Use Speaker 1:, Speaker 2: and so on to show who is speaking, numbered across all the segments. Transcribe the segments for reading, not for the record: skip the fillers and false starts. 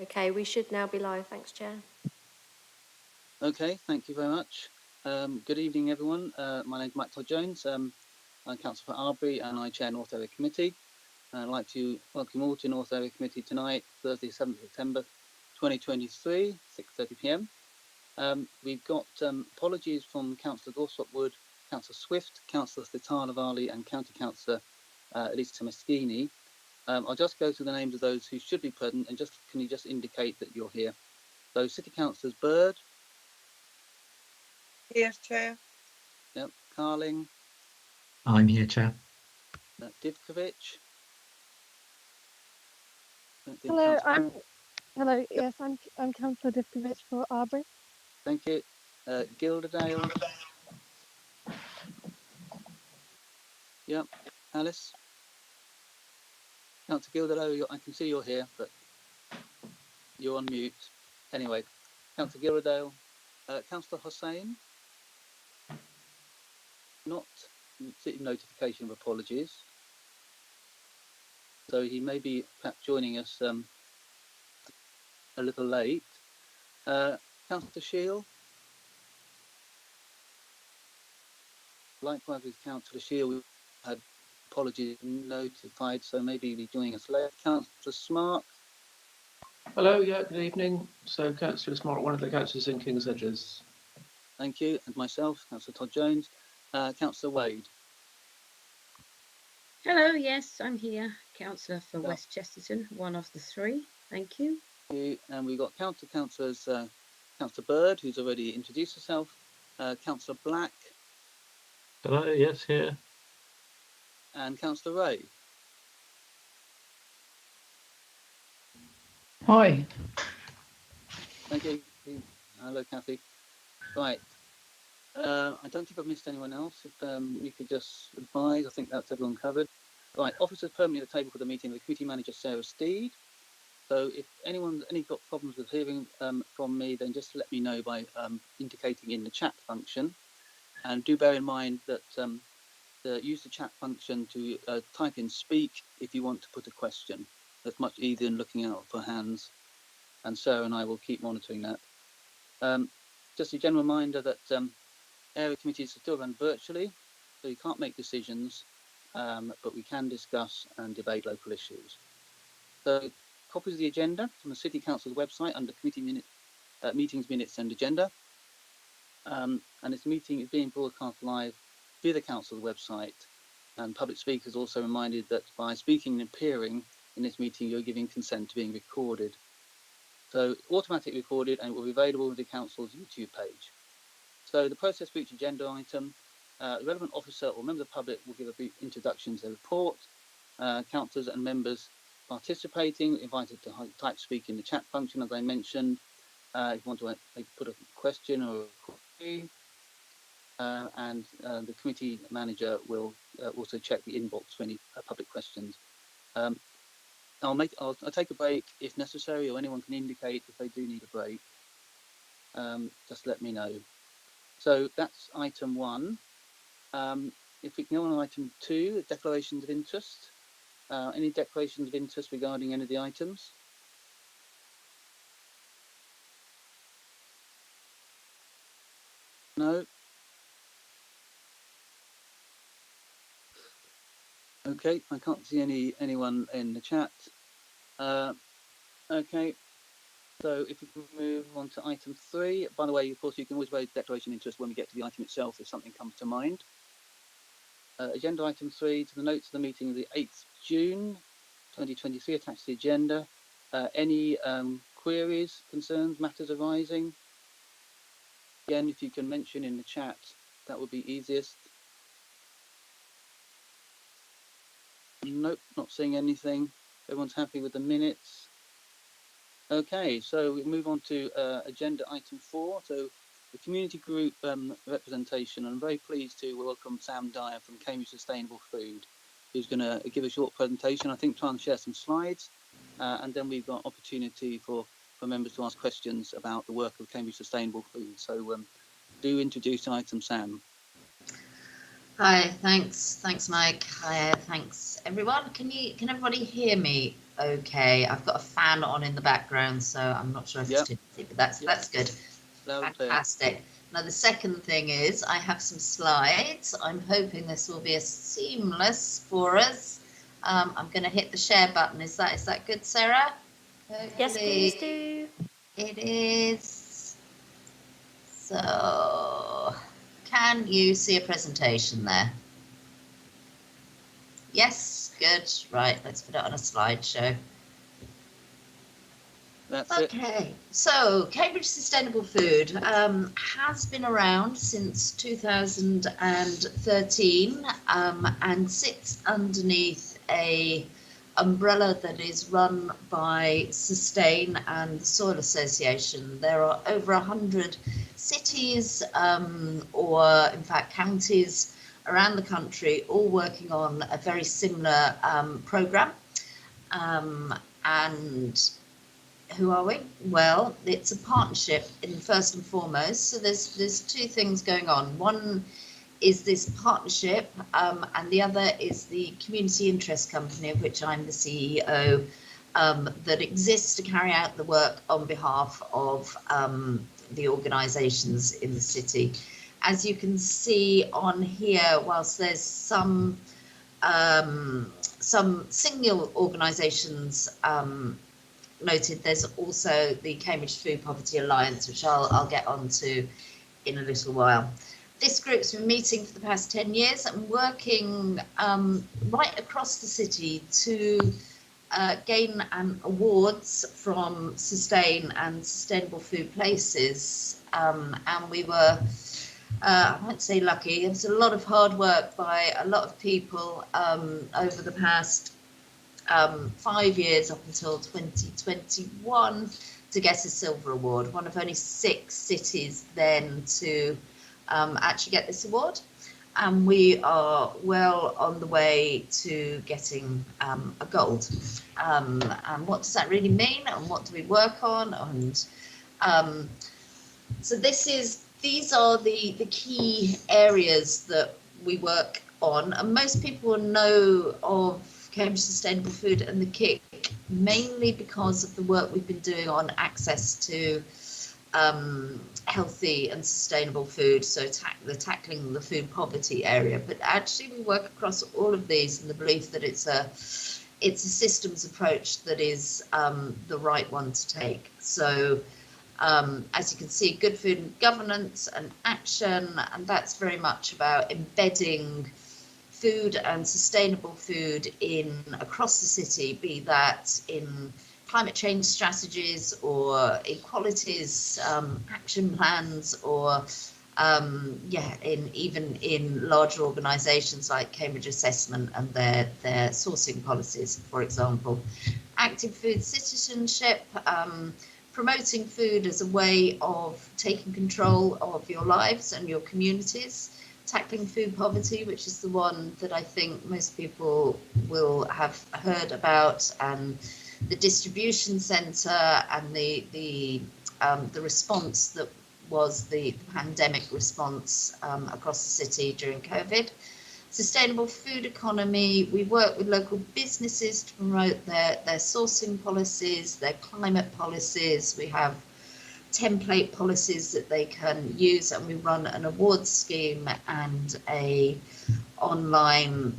Speaker 1: Okay, we should now be live. Thanks, Chair.
Speaker 2: Okay, thank you very much. Good evening, everyone. My name is Mike Todd-Jones. I'm Councillor for Arbury and I chair North Area Committee. I'd like to welcome you all to North Area Committee tonight, Thursday, 7th September 2023, 6:30 p.m. We've got apologies from Councillor Gorstrop-Wood, Councillor Swift, Councillor Thitala and County Councillor Elisa Meschini. I'll just go through the names of those who should be present and can you just indicate that you're here. So City Councillors Bird.
Speaker 3: Yes, Chair.
Speaker 2: Yep. Carling.
Speaker 4: I'm here, Chair.
Speaker 2: Divkovic.
Speaker 5: Hello,
Speaker 2: Yep.
Speaker 5: yes, I'm Councillor Divkovic for Arbury.
Speaker 2: Thank you. Gilderdale. Yep. Alice. Councillor Gilderdale, I can see you're here, but you're on mute. Anyway, Councillor Gilderdale. Councillor Hossain. Not notification of apologies. So he may be perhaps joining us a little late. Councillor Shield. Likewise with Councillor Shield, we had apologies notified, so maybe he'll be joining us late. Councillor Smart.
Speaker 6: Hello, yeah, good evening. So Councillor Smart, one of the councillors in King's Edges.
Speaker 2: Thank you, and myself, Councillor Todd-Jones. Councillor Wade.
Speaker 7: Hello, yes, I'm here, Councillor for West Chesterton, one of the three. Thank you.
Speaker 2: Thank you. And we've got Councillors, Councillor Bird, who's already introduced herself, Councillor Black.
Speaker 4: Hello, yes, here.
Speaker 2: And Councillor Ray.
Speaker 8: Hi.
Speaker 2: Thank you. Hello, Kathy. Right. I don't think I've missed anyone else. If you could just advise, I think that's everyone covered. Right, officers permanently at the table for the meeting, the committee manager, Sarah Steed. So if anyone's got problems with hearing from me, then just let me know by indicating in the chat function. And do bear in mind that use the chat function to type in speak if you want to put a question. That's much easier than looking out for hands. And Sarah and I will keep monitoring that. Just a general reminder that area committees are still run virtually, so you can't make decisions, but we can discuss and debate local issues. So copies of the agenda from the City Council's website under committee meetings, minutes and agenda. And this meeting is being broadcast live via the Council's website. And public speakers also reminded that by speaking and appearing in this meeting, you're giving consent to being recorded. So automatically recorded and it will be available on the Council's YouTube page. So the process for each agenda item, the relevant officer or member of the public will give a brief introduction to the report. Councillors and members participating invited to type speak in the chat function, as I mentioned. If you want to put a question or a query, and the committee manager will also check the inbox for any public questions. I'll take a break if necessary, or anyone can indicate if they do need a break. Just let me know. So that's item 1. If we can go on item 2, declarations of interest. Any declarations of interest regarding any of the items? No? Okay, I can't see anyone in the chat. Okay, so if we can move on to item 3. By the way, of course, you can always raise declaration of interest when we get to the item itself if something comes to mind. Agenda item 3, to the notes of the meeting of the 8th June 2023, attached to the agenda. Any queries, concerns, matters arising? Again, if you can mention in the chat, that would be easiest. Nope, not seeing anything. Everyone's happy with the minutes. Okay, so we move on to agenda item 4. So the community group representation. I'm very pleased to welcome Sam Dyer from Cambridge Sustainable Food, who's going to give a short presentation, I think try and share some slides, and then we've got opportunity for members to ask questions about the work of Cambridge Sustainable Food. So do introduce item, Sam.
Speaker 9: Hi, thanks Mike. Hi, thanks everyone. Can everybody hear me
Speaker 3: okay. I've got a fan on in the background, so I'm not sure if
Speaker 2: Yep.
Speaker 3: it's too busy, but that's good.
Speaker 2: Loud and clear.
Speaker 3: Fantastic. Now the second thing is I have some slides. I'm hoping this will be a seamless for us. I'm going to hit the share button. Is that good, Sarah?
Speaker 1: Yes,
Speaker 3: Hopefully
Speaker 1: please do.
Speaker 3: it is. So, can you see a presentation there? Yes, good. Right, let's put it on a slideshow.
Speaker 2: That's it.
Speaker 3: Okay, so Cambridge Sustainable Food has been around since 2013 and sits underneath a umbrella that is run by Sustain and the Soil Association. There are over 100 cities or in fact counties around the country all working on a very similar programme. And who are we? Well, it's a partnership in first and foremost. So there's two things going on. One is this partnership, and the other is the community interest company, of which I'm the CEO, that exists to carry out the work on behalf of the organisations in the city. As you can see on here, whilst there's some single organisations noted, there's also the Cambridge Food Poverty Alliance, which I'll get onto in a little while. This group's been meeting for the past 10 years and working right across the city to gain awards from Sustain and Sustainable Food Places. And we were, I won't say lucky, it was a lot of hard work by a lot of people over the past 5 years up until 2021 to get a silver award, one of only 6 cities then to actually get this award, and we are well on the way to getting a gold. And what does that really mean, and what do we work on? And so these are the key areas that we work on, and most people will know of Cambridge Sustainable Food and the KIC mainly because of the work we've been doing on access to healthy and sustainable food, so tackling the food poverty area. But actually we work across all of these in the belief that it's a systems approach that is the right one to take. So as you can see, good food and governance and action, and that's very much about embedding food and sustainable food across the city, be that in climate change strategies or equalities action plans, or even in larger organisations like Cambridge Assessment and their sourcing policies, for example. Active food citizenship, promoting food as a way of taking control of your lives and your communities. Tackling food poverty, which is the one that I think most people will have heard about, and the distribution centre and the response that was the pandemic response across the city during COVID. Sustainable food economy, we work with local businesses to promote their sourcing policies, their climate policies. We have template policies that they can use, and we run an awards scheme and a online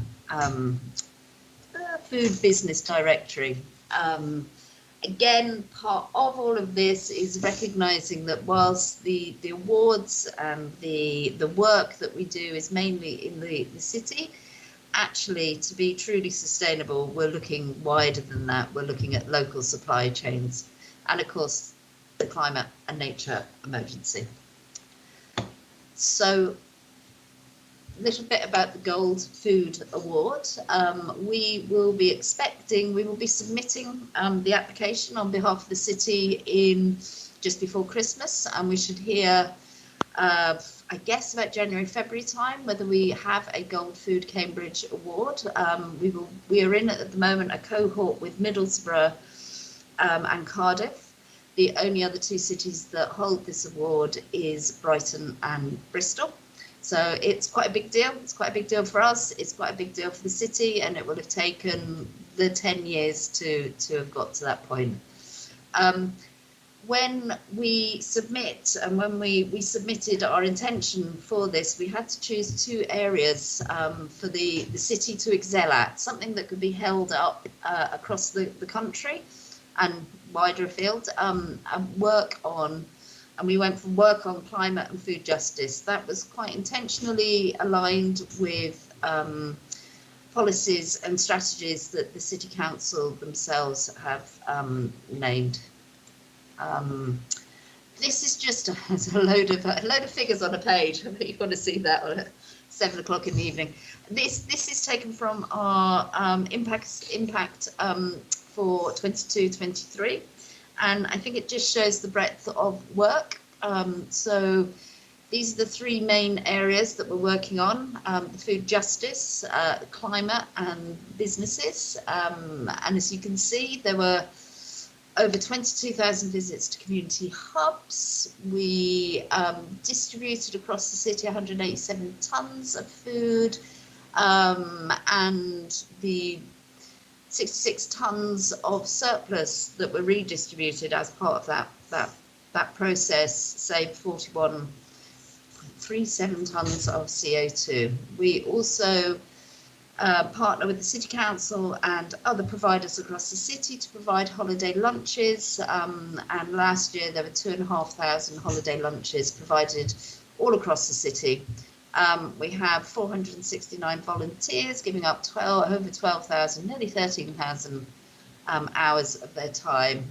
Speaker 3: food business directory. Again, part of all of this is recognizing that whilst the awards and the work that we do is mainly in the city, actually to be truly sustainable, we're looking wider than that. We're looking at local supply chains and of course the climate and nature emergency. So a little bit about the Gold Food Award. We will be submitting the application on behalf of the city in just before Christmas, and we should hear, I guess about January, February time, whether we have a Gold Food Cambridge Award. We are in at the moment a cohort with Middlesbrough and Cardiff. The only other 2 cities that hold this award is Brighton and Bristol. So it's quite a big deal. It's quite a big deal for us. It's quite a big deal for the city, and it will have taken the 10 years to have got to that point. When we submit, and when we submitted our intention for this, we had to choose 2 areas for the city to excel at, something that could be held up across the country and wider afield, and work on. And we went from work on climate and food justice. That was quite intentionally aligned with policies and strategies that the City Council themselves have named. This is just a load of figures on a page. You've got to see that at 7 o'clock in the evening. This is taken from our impact for 22-23. And I think it just shows the breadth of work. So these are the 3 main areas that we're working on: the food justice, climate, and businesses. And as you can see, there were over 22,000 visits to community hubs. We distributed across the city 187 tonnes of food, and the 66 tonnes of surplus that were redistributed as part of that process saved 41.37 tonnes of CO2. We also partner with the City Council and other providers across the city to provide holiday lunches, and last year there were 2,500 holiday lunches provided all across the city. We have 469 volunteers giving up over 12,000, nearly 13,000 hours of their time.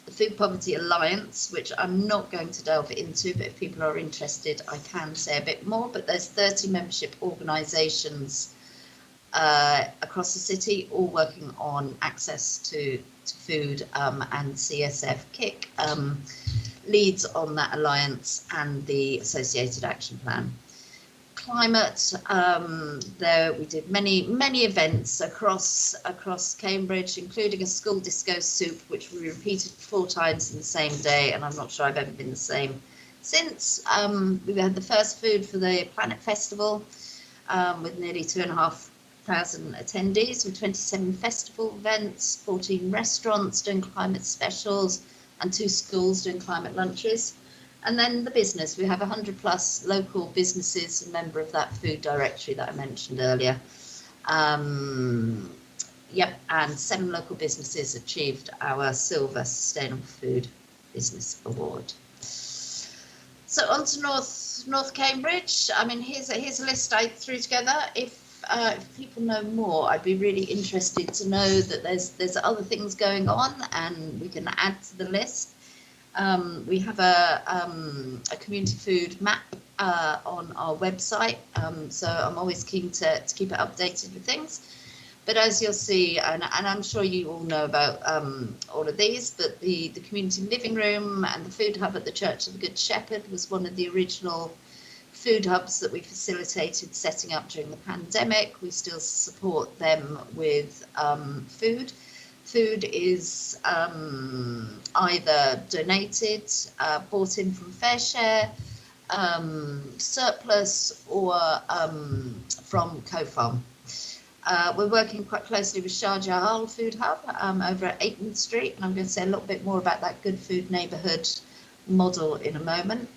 Speaker 3: The Food Poverty Alliance, which I'm not going to delve into, but if people are interested, I can say a bit more. But there's 30 membership organisations across the city, all working on access to food, and CSF KIC leads on that alliance and the associated action plan. Climate, there we did many events across Cambridge, including a school disco soup, which we repeated 4 times in the same day, and I'm not sure I've ever been the same since. We had the first food for the Planet Festival, with nearly 2,500 attendees, with 27 festival events, 14 restaurants doing climate specials, and 2 schools doing climate lunches. And then the business, we have 100+ local businesses, a member of that food directory that I mentioned earlier. And 7 local businesses achieved our Silver Sustainable Food Business Award. So on to North Cambridge. I mean, here's a list I threw together. If people know more, I'd be really interested to know that there's other things going on, and we can add to the list. We have a community food map on our website, so I'm always keen to keep it updated with things. But as you'll see, and I'm sure you all know about all of these, but the community living room and the food hub at the Church of the Good Shepherd was one of the original food hubs that we facilitated setting up during the pandemic. We still support them with food. Food is either donated, bought in from FareShare, surplus, or from Co-Farm. We're working quite closely with Shah Jahan Food Hub over at Aitken Street, and I'm going to say a little bit more about that Good Food Neighbourhood model in a moment.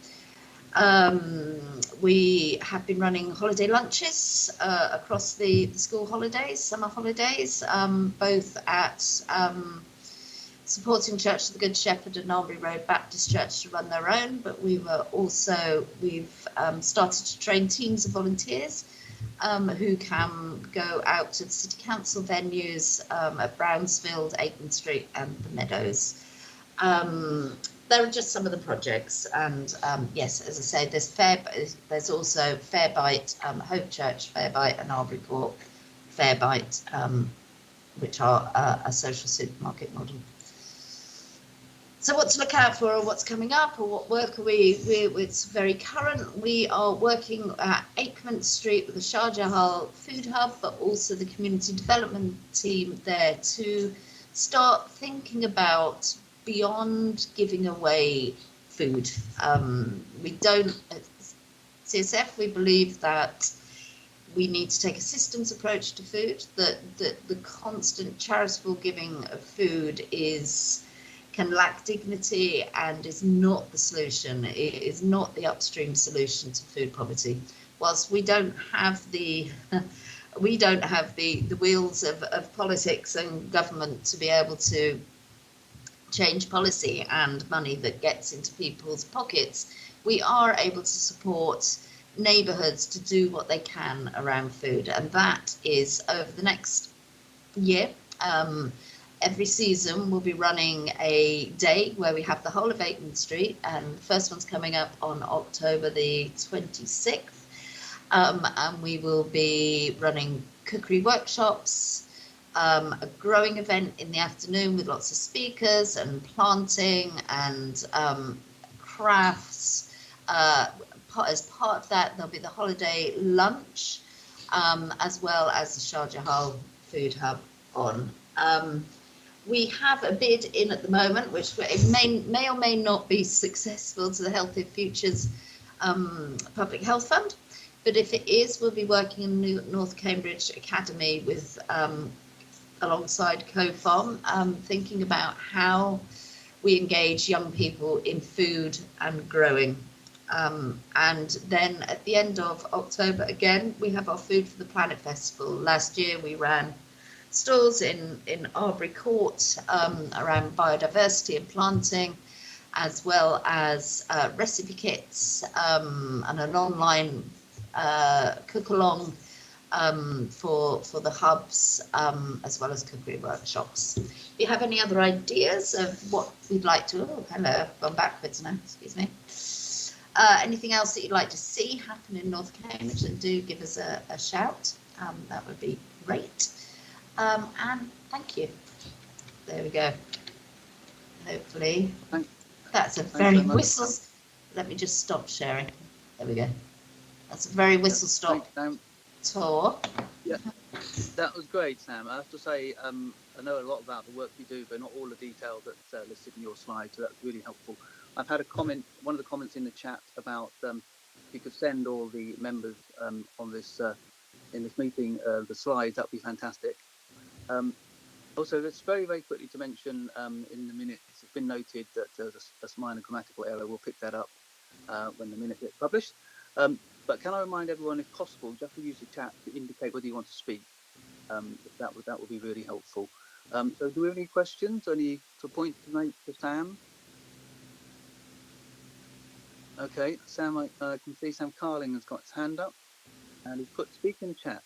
Speaker 3: We have been running holiday lunches across the school holidays, summer holidays, both at supporting Church of the Good Shepherd and Albury Road Baptist Church to run their own, but we've started to train teams of volunteers who can go out to the City Council venues at Brownsfield, Aitken Street and the Meadows. There are just some of the projects, and yes, as I say, there's also Fairbite, Hope Church Fairbite and Albury Court Fairbite, which are a social supermarket model. So what to look out for, or what's coming up, or what work are it's very current. We are working at Aikman Street with the Shah Jahan Food Hub, but also the community development team there to start thinking about beyond giving away food. We don't, CSF, we believe that we need to take a systems approach to food, that the constant charitable giving of food can lack dignity and is not the solution. It is not the upstream solution to food poverty. Whilst we don't have the wheels of politics and government to be able to change policy and money that gets into people's pockets, we are able to support neighbourhoods to do what they can around food, and that is over the next year. Every season we'll be running a day where we have the whole of Aitman Street, and the first one's coming up on October the 26th, and we will be running cookery workshops, a growing event in the afternoon with lots of speakers and planting and crafts. As part of that, there'll be the holiday lunch, as well as the Shah Jahan Food Hub on. We have a bid in at the moment, which it may or may not be successful, to the Healthy Futures Public Health Fund. But if it is, we'll be working in the North Cambridge Academy with alongside CoFarm, thinking about how we engage young people in food and growing. And then at the end of October, again, we have our Food for the Planet Festival. Last year we ran stalls in Arbury Court around biodiversity and planting, as well as recipe kits and an online cook-along for the hubs, as well as cookery workshops. If you have any other ideas of what we'd like to, oh, hello, I've gone backwards now, excuse me. Anything else that you'd like to see happen in North Cambridge, then do give us a shout. That would be great. And thank you. There we go. Hopefully, that's a very whistle. Let me just stop sharing. There we go. That's a very whistle stop tour.
Speaker 2: Yeah, that was great, Sam. I have to say, I know a lot about the work you do, but not all the detail that's listed in your slide, so that's really helpful. I've had a comment, one of the comments in the chat about if you could send all the members on this in this meeting the slides, that'd be fantastic. Also, just very quickly to mention in the minutes, it's been noted that there's a minor grammatical error. We'll pick that up when the minute gets published. But can I remind everyone, if possible, just to use the chat to indicate whether you want to speak. That would be really helpful. So, do we have any questions? Any points to make to Sam? Okay, Sam, I can see Sam Carling has got his hand up, and he's put speak in the chat.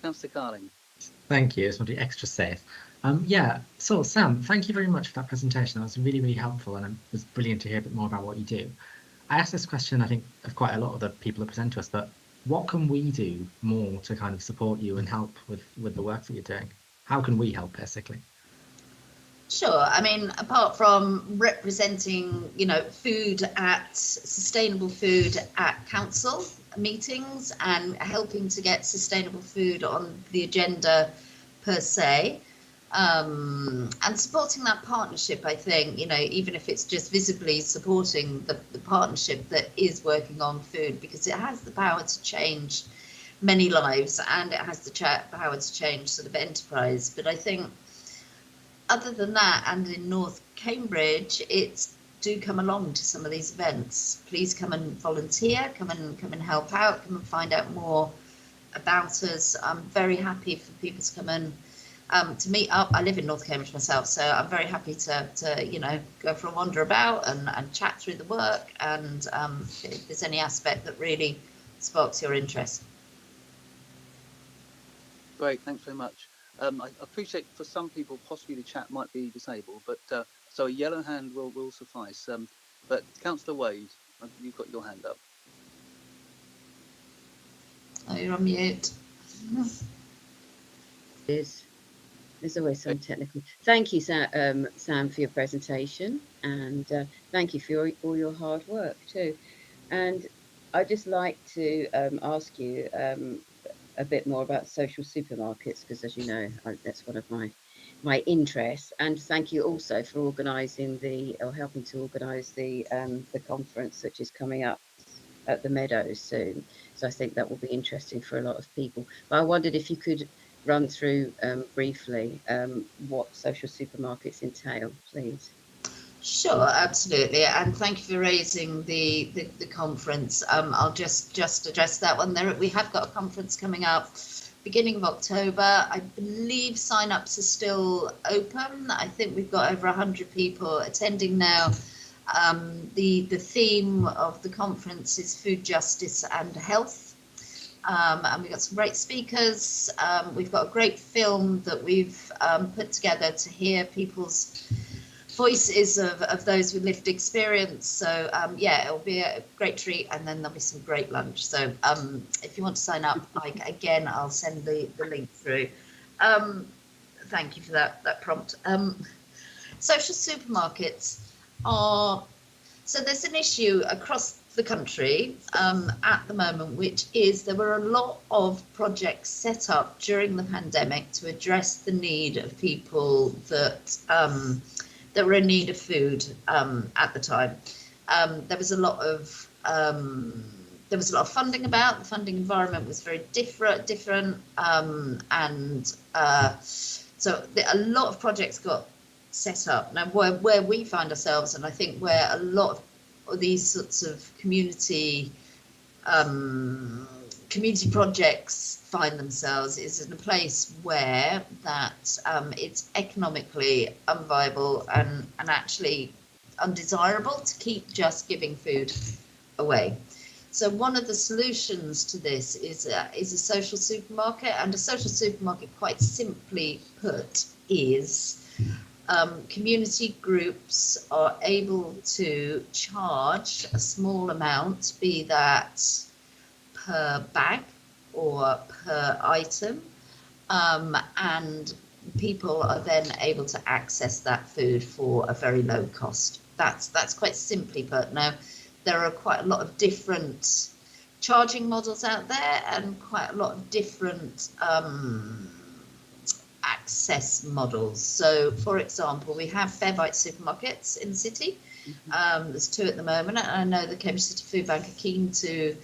Speaker 2: Councillor Carling.
Speaker 4: Thank you. It's want to be extra safe. Yeah, so Sam, thank you very much for that presentation. That was really helpful, and it was brilliant to hear a bit more about what you do. I asked this question, I think, of quite a lot of the people that present to us, but what can we do more to kind of support you and help with the work that you're doing? How can we help, basically?
Speaker 3: Sure. I mean, apart from representing, sustainable food at council meetings and helping to get sustainable food on the agenda per se, and supporting that partnership, I think, even if it's just visibly supporting the partnership that is working on food, because it has the power to change many lives and it has the power to change sort of enterprise. But I think other than that, and in North Cambridge, do come along to some of these events. Please come and volunteer, come and help out, come and find out more about us. I'm very happy for people to come and to meet up. I live in North Cambridge myself, so I'm very happy to go for a wander about and chat through the work, and if there's any aspect that really sparks your interest.
Speaker 2: Great, thanks very much. I appreciate for some people possibly the chat might be disabled, but so a yellow hand will suffice. But Councillor Wade, you've got your hand up.
Speaker 3: Oh, you're on mute.
Speaker 7: There's always some technical. Thank you, Sam, for your presentation, and thank you for all your hard work too. And I'd just like to ask you a bit more about social supermarkets, because, as you know, that's one of my interests. And thank you also for organising helping to organise the conference, which is coming up at the Meadows soon. So I think that will be interesting for a lot of people. But I wondered if you could run through briefly what social supermarkets entail, please.
Speaker 3: Sure, absolutely, and thank you for raising the conference. I'll just address that one there. We have got a conference coming up beginning of October. I believe sign-ups are still open. I think we've got over 100 people attending now. The theme of the conference is food justice and health, and we've got some great speakers. We've got a great film that we've put together to hear people's voices of those with lived experience. So yeah, it'll be a great treat, and then there'll be some great lunch. So if you want to sign up, again, I'll send the link through. Thank you for that prompt. Social supermarkets are, so there's an issue across the country at the moment, which is there were a lot of projects set up during the pandemic to address the need of people that were in need of food at the time. There was a lot of funding about. The funding environment was very different, and so a lot of projects got set up. Now, where we find ourselves, and I think where a lot of these sorts of community projects find themselves is in a place where that it's economically unviable and actually undesirable to keep just giving food away. So one of the solutions to this is a social supermarket, and a social supermarket, quite simply put, is community groups are able to charge a small amount, be that per bag or per item, and people are then able to access that food for a very low cost. That's quite simply put. Now, there are quite a lot of different charging models out there and quite a lot of different access models. So, for example, we have Fairbite supermarkets in the city. There's 2 at the moment, and I know the Cambridge City Food Bank are keen to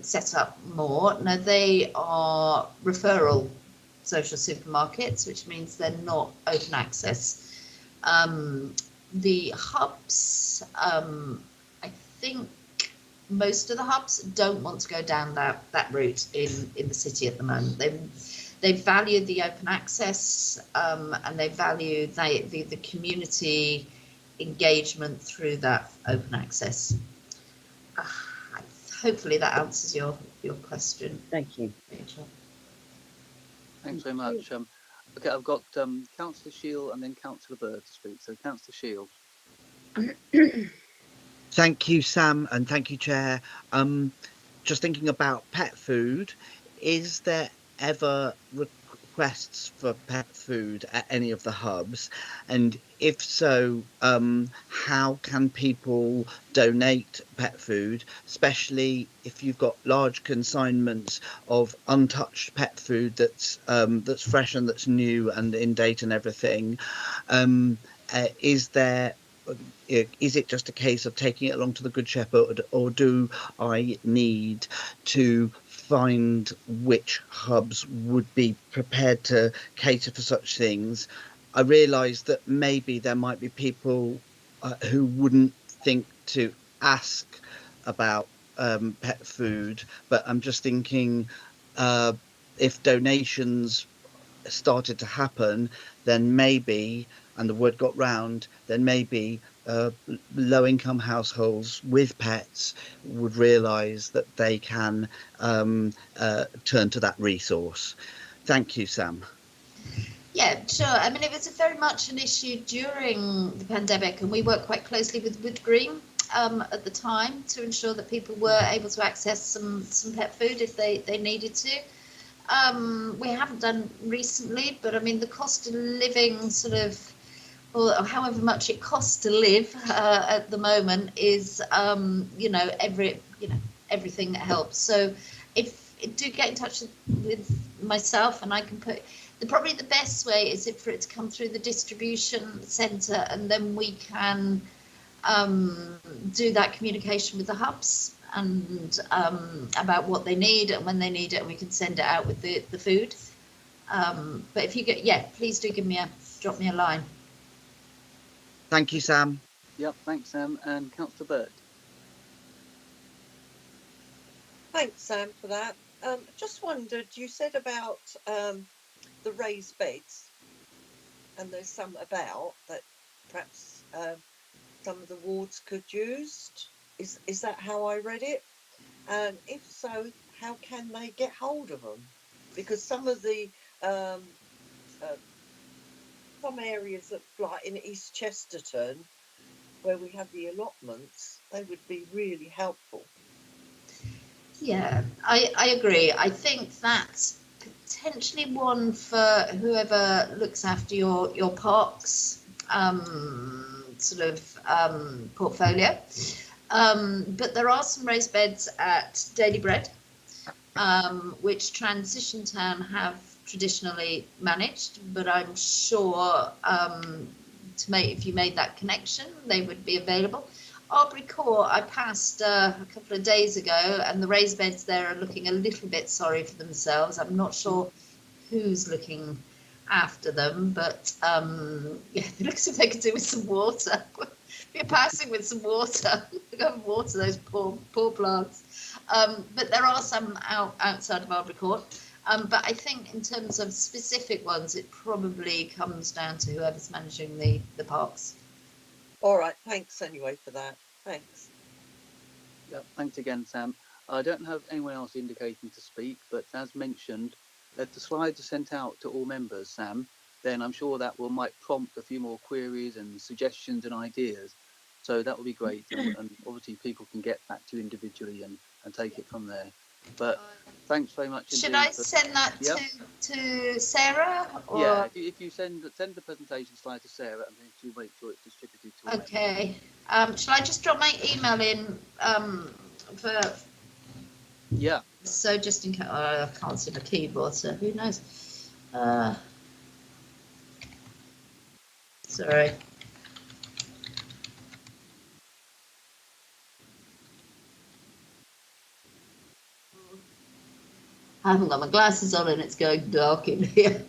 Speaker 3: set up more. Now, they are referral social supermarkets, which means they're not open access. The hubs, I think most of the hubs don't want to go down that route in the city at the moment. They value the open access, and they value the community engagement through that open access. Hopefully that answers your question.
Speaker 7: Thank you.
Speaker 3: Rachel.
Speaker 2: Thanks very much. Okay, I've got Councillor Shield and then Councillor Bird to speak. So Councillor Shield.
Speaker 8: Thank you, Sam, and thank you, Chair. Just thinking about pet food, is there ever requests for pet food at any of the hubs? And if so, how can people donate pet food, especially if you've got large consignments of untouched pet food that's fresh and that's new and in date and everything? Is it just a case of taking it along to the Good Shepherd, or do I need to find which hubs would be prepared to cater for such things? I realise that maybe there might be people who wouldn't think to ask about pet food, but I'm just thinking if donations started to happen, then maybe, and the word got round, then maybe low-income households with pets would realise that they can turn to that resource. Thank you, Sam.
Speaker 3: Yeah, sure. I mean, it was very much an issue during the pandemic, and we worked quite closely with Green at the time to ensure that people were able to access some pet food if they needed to. We haven't done recently, but I mean, the cost of living sort of, or however much it costs to live at the moment is, everything that helps. So do get in touch with myself, and I can put, probably the best way is for it to come through the distribution centre, and then we can do that communication with the hubs. and about what they need and when they need it, and we can send it out with the food. But if you get, please do drop me a line.
Speaker 8: Thank you, Sam.
Speaker 2: Yep, thanks, Sam. And Councillor Bird.
Speaker 9: Thanks, Sam, for that. Just wondered, you said about the raised beds, and there's some about that perhaps some of the wards could use. Is that how I read it? And if so, how can they get hold of them? Because some of the some areas that, like in East Chesterton, where we have the allotments, they would be really helpful.
Speaker 3: Yeah, I agree. I think that's potentially one for whoever looks after your parks portfolio. But there are some raised beds at Daily Bread, which Transition Town have traditionally managed, but I'm sure if you made that connection, they would be available. Arbury Court, I passed a couple of days ago, and the raised beds there are looking a little bit sorry for themselves. I'm not sure who's looking after them, but it looks as if they could do with some water. You're passing with some water. Go and water those poor plants. But there are some outside of Arbury Court. But I think in terms of specific ones, it probably comes down to whoever's managing the parks.
Speaker 9: All right, thanks anyway for that. Thanks.
Speaker 2: Yep, thanks again, Sam. I don't have anyone else indicating to speak, but as mentioned, if the slides are sent out to all members, Sam, then I'm sure that might prompt a few more queries and suggestions and ideas. So that will be great. And obviously people can get back to you individually and take it from there. But thanks very much.
Speaker 3: Should I send that to Sarah? Or?
Speaker 2: Yeah, if you send the presentation slide to Sarah, and then she'll make sure it's distributed to all
Speaker 3: okay. Shall I just drop my email in for?
Speaker 2: Yeah.
Speaker 3: So just in case, I can't see the keyboard, so who knows? Sorry. I haven't got my glasses on and it's going dark in here.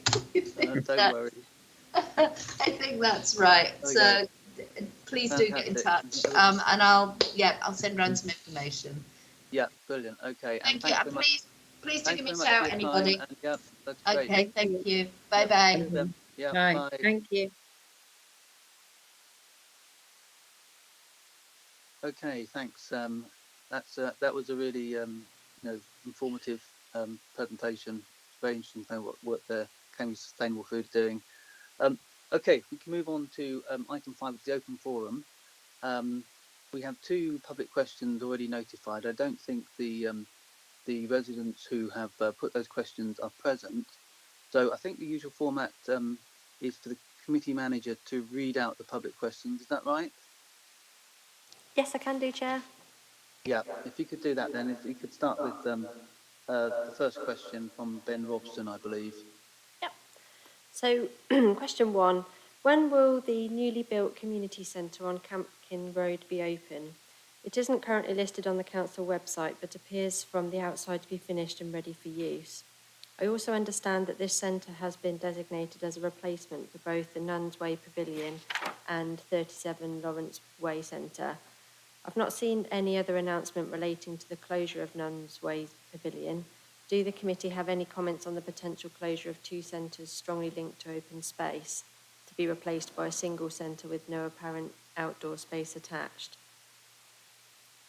Speaker 2: Don't worry.
Speaker 3: I think that's right. Okay. So please do get in touch, and I'll send around some information.
Speaker 2: Yeah, brilliant. Okay.
Speaker 3: Thank you. And please do give me a shout, anybody.
Speaker 2: And, yeah, that's great.
Speaker 3: Okay, thank you. Bye bye.
Speaker 2: Yeah,
Speaker 7: bye. Thank you.
Speaker 2: Okay, thanks. That was a really informative presentation. Very interesting to know what the Cambridge Sustainable Food is doing. Okay, we can move on to item 5 of the open forum. We have 2 public questions already notified. I don't think the residents who have put those questions are present. So I think the usual format is for the committee manager to read out the public questions. Is that right?
Speaker 1: Yes, I can do, Chair.
Speaker 2: Yeah, if you could do that then. If you could start with the first question from Ben Robson, I believe.
Speaker 1: Yep. So question 1, when will the newly built community centre on Campkin Road be open? It isn't currently listed on the council website, but appears from the outside to be finished and ready for use. I also understand that this centre has been designated as a replacement for both the Nuns Way Pavilion and 37 Lawrence Way Centre. I've not seen any other announcement relating to the closure of Nuns Way Pavilion. Do the committee have any comments on the potential closure of 2 centres strongly linked to open space to be replaced by a single centre with no apparent outdoor space attached?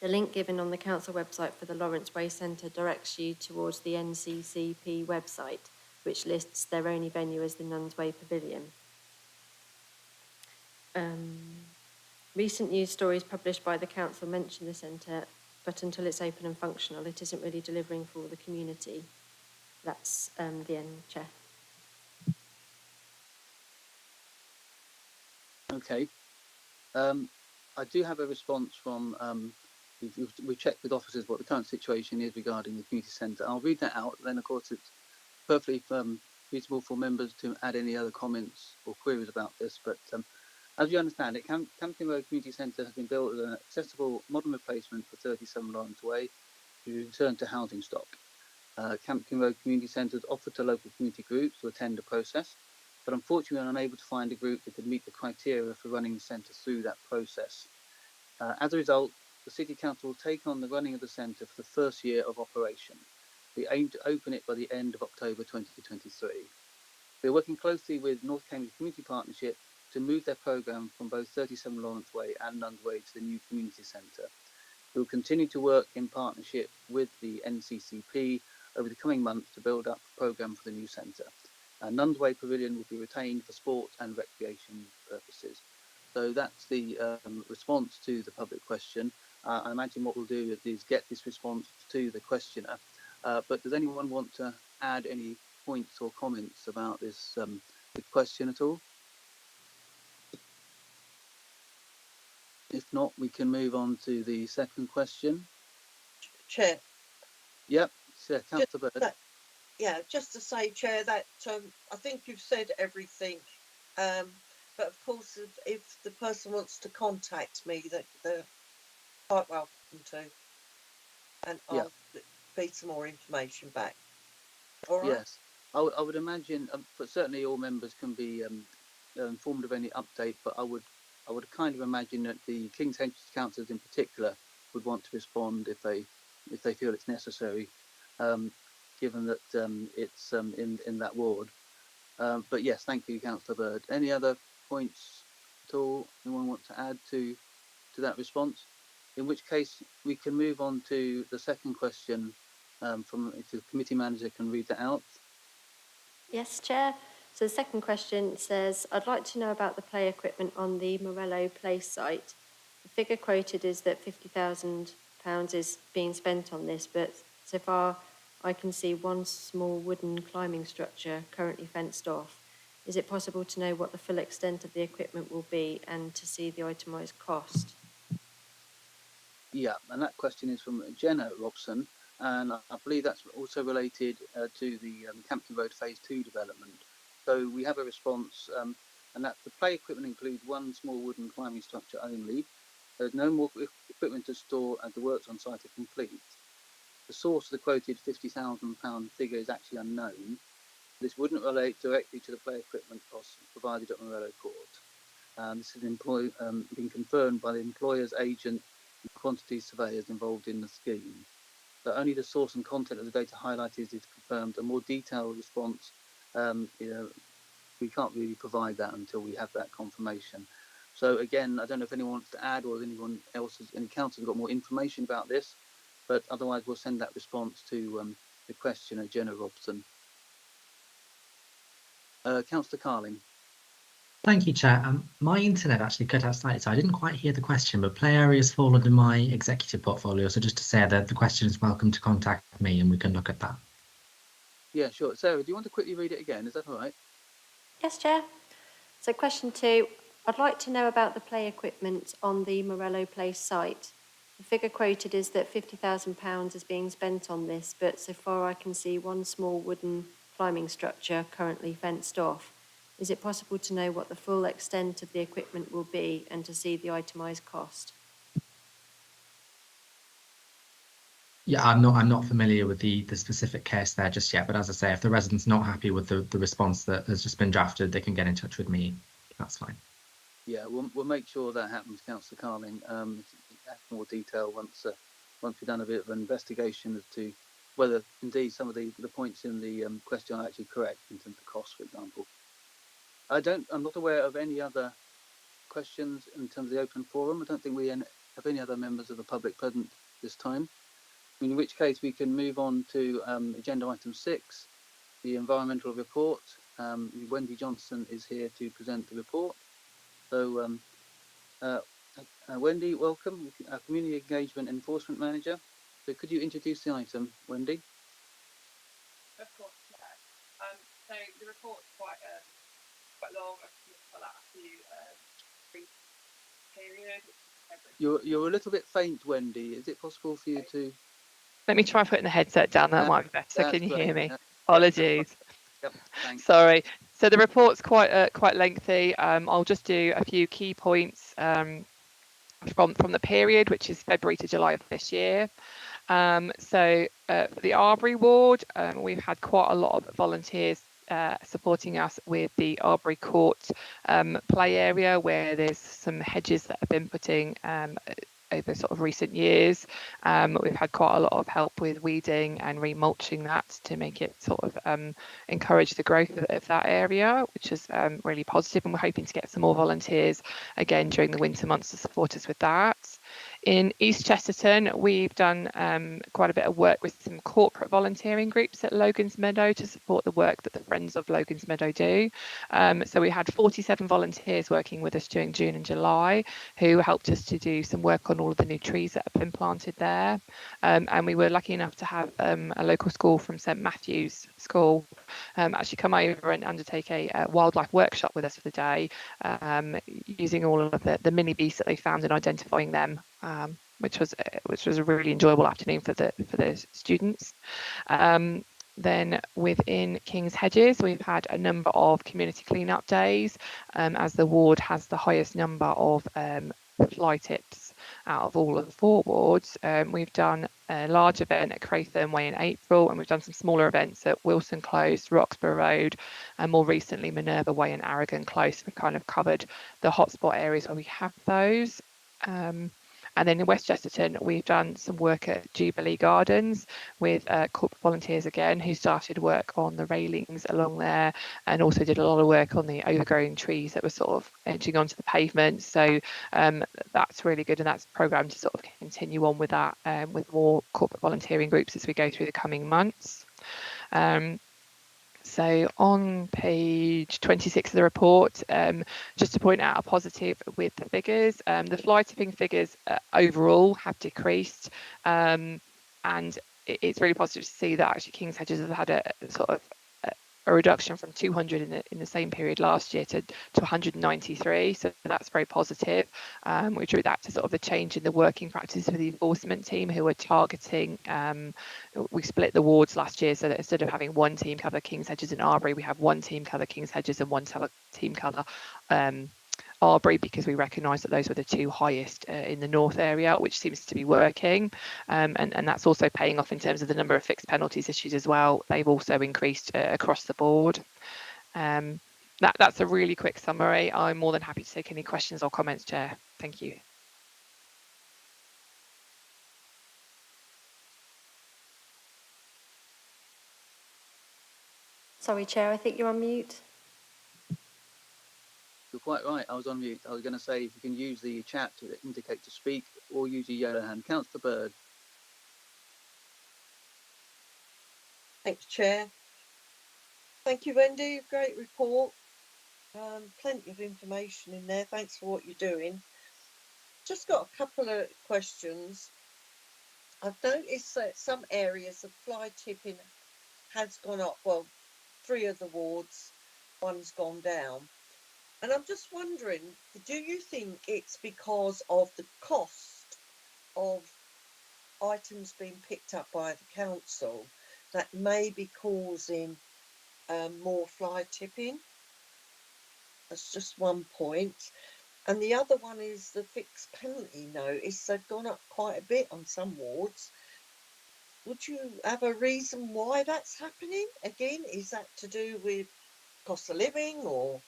Speaker 1: The link given on the council website for the Lawrence Way Centre directs you towards the NCCP website, which lists their only venue as the Nuns Way Pavilion. Recent news stories published by the council mention the centre, but until it's open and functional, it isn't really delivering for the community. That's the end, Chair.
Speaker 2: Okay. I do have a response from, we checked with officers what the current situation is regarding the community centre. I'll read that out. Then, of course, it's perfectly reasonable for members to add any other comments or queries about this. But As you understand it, Campkin Road Community Centre has been built as an accessible modern replacement for 37 Lawrence Way to return to housing stock. Campkin Road Community Centres offered to local community groups to attend the process, but unfortunately we are unable to find a group that could meet the criteria for running the centre through that process. As a result, the City Council will take on the running of the centre for the first year of operation. We aim to open it by the end of October 2023. We are working closely with North Cambridge Community Partnership to move their programme from both 37 Lawrence Way and Nund Way to the new community centre. We will continue to work in partnership with the NCCP over the coming months to build up a programme for the new centre. Nund Way Pavilion will be retained for sport and recreation purposes. So that's the response to the public question. I imagine what we'll do is get this response to the questioner. But does anyone want to add any points or comments about this question at all? If not, we can move on to the second question.
Speaker 9: Chair.
Speaker 2: Yep, Councillor Bird.
Speaker 9: Just to say, Chair, that I think you've said everything. But of course, if the person wants to contact me, that they're quite welcome to, and I'll feed some more information back. All right.
Speaker 2: Yes, I would imagine, but certainly all members can be informed of any update. But I would kind of imagine that the King's Head councillors in particular would want to respond if they feel it's necessary, given that it's in that ward. But yes, thank you, Councillor Bird. Any other points at all anyone want to add to that response? In which case we can move on to the second question if the committee manager can read that out.
Speaker 1: Yes, Chair. So the second question says, I'd like to know about the play equipment on the Morello Place site. The figure quoted is that £50,000 is being spent on this, but so far I can see one small wooden climbing structure currently fenced off. Is it possible to know what the full extent of the equipment will be and to see the itemised cost?
Speaker 2: Yeah, and that question is from Jenna Robson, and I believe that's also related to the Campkin Road Phase 2 development. So we have a response, and that the play equipment includes one small wooden climbing structure only. There's no more equipment to store as the works on site are complete. The source of the quoted £50,000 figure is actually unknown. This wouldn't relate directly to the play equipment costs provided at Morello Court. This has been confirmed by the employer's agent and quantity surveyors involved in the scheme. But only the source and content of the data highlighted is confirmed. A more detailed response, we can't really provide that until we have that confirmation. So again, I don't know if anyone wants to add or anyone else, any council has got more information about this, but otherwise we'll send that response to the questioner, Jenna Robson. Councillor Carling.
Speaker 4: Thank you, Chair. My internet actually cut out slightly, so I didn't quite hear the question, but play areas fall under my executive portfolio. So just to say that the question is welcome to contact me and we can look at that.
Speaker 2: Yeah, sure. Sarah, do you want to quickly read it again? Is that all right?
Speaker 1: Yes, Chair. So question 2, I'd like to know about the play equipment on the Morello Place site. The figure quoted is that £50,000 is being spent on this, but so far I can see one small wooden climbing structure currently fenced off. Is it possible to know what the full extent of the equipment will be and to see the itemised cost?
Speaker 4: Yeah, I'm not familiar with the specific case there just yet, but as I say, if the resident's not happy with the response that has just been drafted, they can get in touch with me. That's fine.
Speaker 2: Yeah, we'll make sure that happens, Councillor Carling. Add more detail once we've done a bit of an investigation as to whether indeed some of the points in the question are actually correct in terms of cost, for example. I'm not aware of any other questions in terms of the open forum. I don't think we have any other members of the public present this time. In which case we can move on to agenda item 6, the environmental report. Wendy Johnson is here to present the report. So Wendy, welcome, our Community Engagement Enforcement Manager. So could you introduce the item, Wendy?
Speaker 10: Of course, yeah. So the report's quite long. I've got that a few brief period.
Speaker 2: You're a little bit faint, Wendy. Is it possible for you to?
Speaker 10: Let me try putting the headset down. That might be better. Can you hear me?
Speaker 2: Yeah.
Speaker 10: Apologies.
Speaker 2: Yep, thanks.
Speaker 10: Sorry. So the report's quite lengthy. I'll just do a few key points from the period, which is February to July of this year. So for the Arbury ward, we've had quite a lot of volunteers supporting us with the Arbury Court play area, where there's some hedges that have been putting over sort of recent years. We've had quite a lot of help with weeding and remulching that to make it sort of encourage the growth of that area, which is really positive, and we're hoping to get some more volunteers again during the winter months to support us with that. In East Chesterton, we've done quite a bit of work with some corporate volunteering groups at Logan's Meadow to support the work that the Friends of Logan's Meadow do. So we had 47 volunteers working with us during June and July, who helped us to do some work on all of the new trees that have been planted there. And we were lucky enough to have a local school from St Matthew's School actually come over and undertake a wildlife workshop with us for the day, using all of the mini beasts that they found and identifying them. Which was a really enjoyable afternoon for the students. Then within King's Hedges, we've had a number of community clean-up days, as the ward has the highest number of fly tips out of all of the 4 wards. We've done a large event at Cratham Way in April, and we've done some smaller events at Wilson Close, Roxburgh Road, and more recently Minerva Way and Aragon Close. We've kind of covered the hotspot areas where we have those. And then in West Chesterton, we've done some work at Jubilee Gardens with corporate volunteers again, who started work on the railings along there, and also did a lot of work on the overgrown trees that were sort of edging onto the pavement. So that's really good, and that's programmed to sort of continue on with that, with more corporate volunteering groups as we go through the coming months. So on page 26 of the report, just to point out a positive with the figures, the fly tipping figures overall have decreased, and it's really positive to see that actually King's Hedges has had a sort of a reduction from 200 in the same period last year to 193, so that's very positive. We drew that to sort of the change in the working practices for the enforcement team, who are targeting, we split the wards last year, so that instead of having one team cover King's Hedges and Arbury, we have one team cover King's Hedges and one team cover Arbury, because we recognise that those were the 2 highest in the north area, which seems to be working, and that's also paying off in terms of the number of fixed penalties issued as well. They've also increased across the board. That's a really quick summary. I'm more than happy to take any questions or comments, Chair. Thank you.
Speaker 1: Sorry, Chair, I think you're on mute.
Speaker 2: You're quite right. I was on mute. I was going to say, if you can use the chat to indicate to speak, or use your yellow hand. Councillor Bird.
Speaker 9: Thanks, Chair. Thank you, Wendy. Great report. Plenty of information in there. Thanks for what you're doing. Just got a couple of questions. I've noticed that some areas of fly tipping has gone up. Well, 3 of the wards, 1's gone down. And I'm just wondering, do you think it's because of the cost of items being picked up by the council that may be causing more fly tipping? That's just one point. And the other one is the fixed penalty notice. They've gone up quite a bit on some wards. Would you have a reason why that's happening? Again, is that to do with cost of living, or?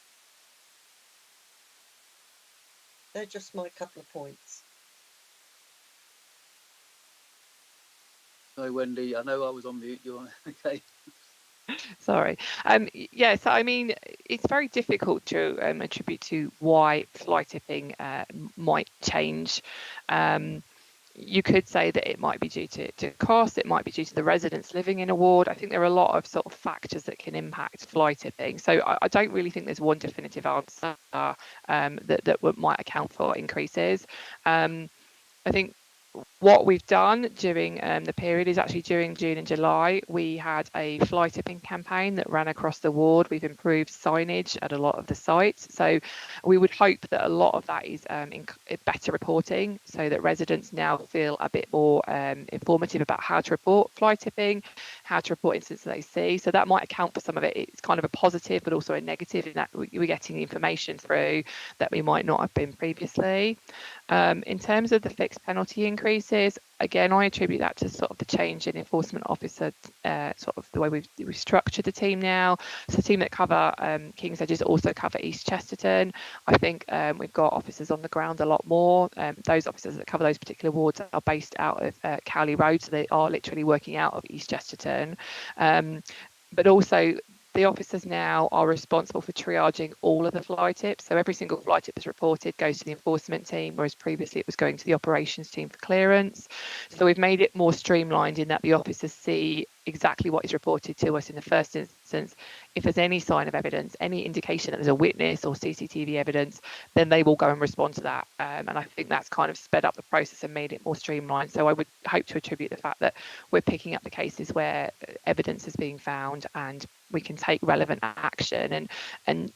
Speaker 9: They're just my couple of points.
Speaker 2: Sorry, Wendy. I know I was on mute. You're okay.
Speaker 10: Sorry. Yeah, so I mean, it's very difficult to attribute to why fly tipping might change. You could say that it might be due to cost, it might be due to the residents living in a ward. I think there are a lot of sort of factors that can impact fly tipping. So I don't really think there's one definitive answer that might account for increases. I think what we've done during the period is actually during June and July, we had a fly tipping campaign that ran across the ward. We've improved signage at a lot of the sites. So we would hope that a lot of that is better reporting, so that residents now feel a bit more informative about how to report fly tipping, how to report incidents that they see. So that might account for some of it. It's kind of a positive, but also a negative in that we're getting information through that we might not have been previously. In terms of the fixed penalty increases, again, I attribute that to sort of the change in enforcement officer, sort of the way we've structured the team now. So the team that cover King's Edges also cover East Chesterton. I think we've got officers on the ground a lot more. Those officers that cover those particular wards are based out of Cowley Road, so they are literally working out of East Chesterton. But also, the officers now are responsible for triaging all of the fly tips. So every single fly tip that's reported goes to the enforcement team, whereas previously it was going to the operations team for clearance. So we've made it more streamlined in that the officers see exactly what is reported to us in the first instance. If there's any sign of evidence, any indication that there's a witness or CCTV evidence, then they will go and respond to that. And I think that's kind of sped up the process and made it more streamlined. So I would hope to attribute the fact that we're picking up the cases where evidence is being found and we can take relevant action, and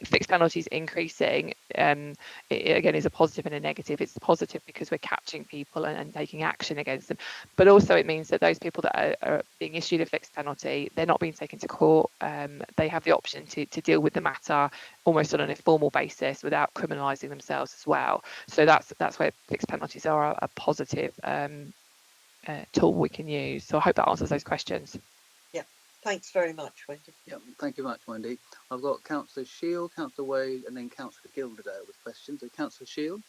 Speaker 10: fixed penalties increasing it again is a positive and a negative. It's positive because we're catching people and taking action against them, but also it means that those people that are being issued a fixed penalty, they're not being taken to court. They have the option to deal with the matter almost on an informal basis without criminalising themselves as well. So that's where fixed penalties are a positive tool we can use. So I hope that answers those questions.
Speaker 9: Thanks very much, Wendy.
Speaker 2: Yeah, thank you very much, Wendy. I've got Councillor Shield, Councillor Wade, and then Councillor Gilderdale with questions. So Councillor Shield.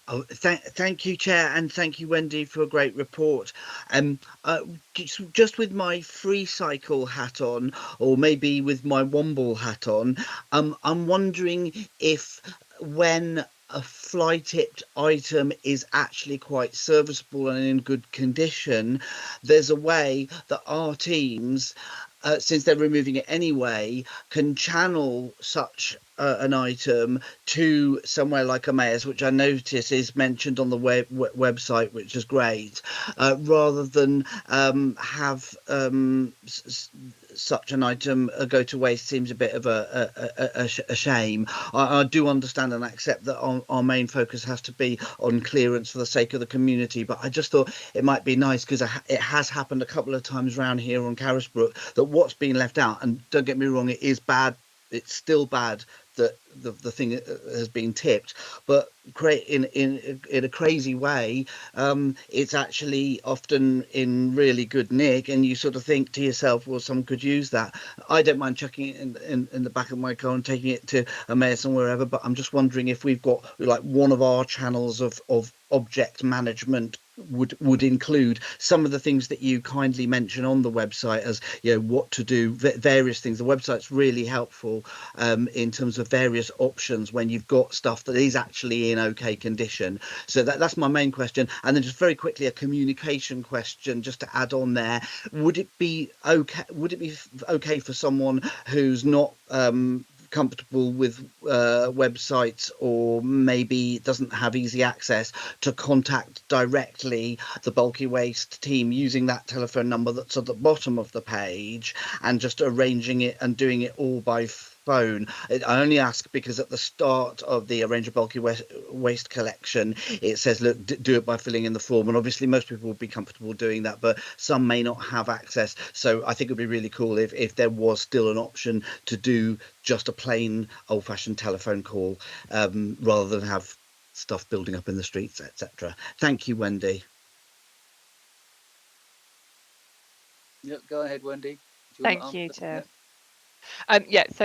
Speaker 8: Oh, thank you, Chair, and thank you, Wendy, for a great report. Just with my free cycle hat on, or maybe with my Womble hat on, I'm wondering if when a fly tipped item is actually quite serviceable and in good condition, there's a way that our teams, since they're removing it anyway, can channel such an item to somewhere like Emmaus, which I notice is mentioned on the website, which is great, rather than have such an item go to waste. Seems a bit of a shame. I do understand and accept that our main focus has to be on clearance for the sake of the community, but I just thought it might be nice, because it has happened a couple of times around here on Carisbrook, that what's been left out, and don't get me wrong, it is bad, it's still bad that the thing has been tipped, but in a crazy way, it's actually often in really good nick, and you sort of think to yourself, well, someone could use that. I don't mind chucking it in the back of my car and taking it to Emmaus and wherever, but I'm just wondering if we've got like one of our channels of object management would include some of the things that you kindly mention on the website, as you know, what to do, various things. The website's really helpful in terms of various options when you've got stuff that is actually in okay condition. So that's my main question. And then just very quickly, a communication question just to add on there. Would it be okay for someone who's not comfortable with websites, or maybe doesn't have easy access, to contact directly the bulky waste team using that telephone number that's at the bottom of the page, and just arranging it and doing it all by phone? I only ask because at the start of the Arrange a Bulky Waste collection, it says, look, do it by filling in the form, and obviously most people would be comfortable doing that, but some may not have access. So I think it'd be really cool if there was still an option to do just a plain old-fashioned telephone call, rather than have stuff building up in the streets, etc. Thank you, Wendy.
Speaker 2: Yep, go ahead, Wendy.
Speaker 10: Thank you, Chair. So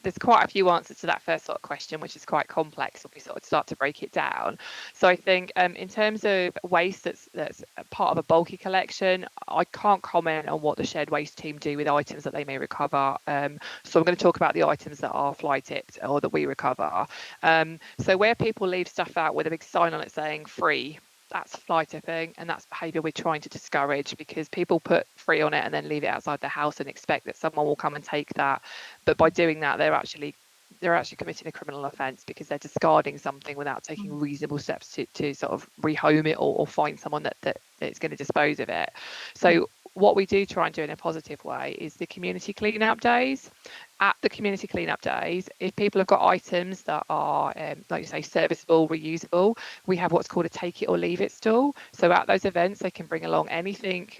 Speaker 10: there's quite a few answers to that first sort of question, which is quite complex if we sort of start to break it down. So I think in terms of waste that's part of a bulky collection, I can't comment on what the shared waste team do with items that they may recover. So I'm going to talk about the items that are fly tipped or that we recover. So where people leave stuff out with a big sign on it saying free, that's fly tipping, and that's behaviour we're trying to discourage, because people put free on it and then leave it outside their house and expect that someone will come and take that. But by doing that, they're actually they're actually committing a criminal offence because they're discarding something without taking reasonable steps to sort of rehome it or find someone that is going to dispose of it. So what we do try and do in a positive way is the community clean-up days. At the community clean-up days, if people have got items that are, like you say, serviceable, reusable, we have what's called a take it or leave it stall. So at those events, they can bring along anything,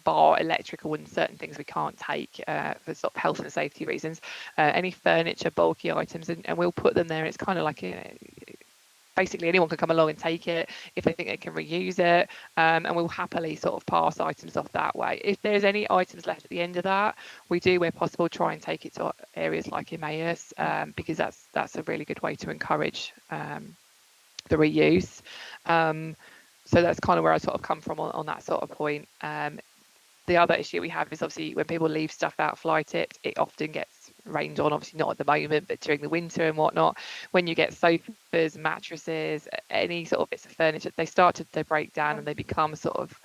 Speaker 10: bar, electrical, and certain things we can't take for sort of health and safety reasons, any furniture, bulky items, and we'll put them there. It's kind of like basically anyone can come along and take it if they think they can reuse it, and we'll happily sort of pass items off that way. If there's any items left at the end of that, we do, where possible, try and take it to areas like Emmaus, because that's a really good way to encourage the reuse. So that's kind of where I sort of come from on that sort of point. The other issue we have is obviously when people leave stuff out fly tipped, it often gets rained on, obviously not at the moment, but during the winter and whatnot. When you get sofas, mattresses, any sort of bits of furniture, they start to break down and they become sort of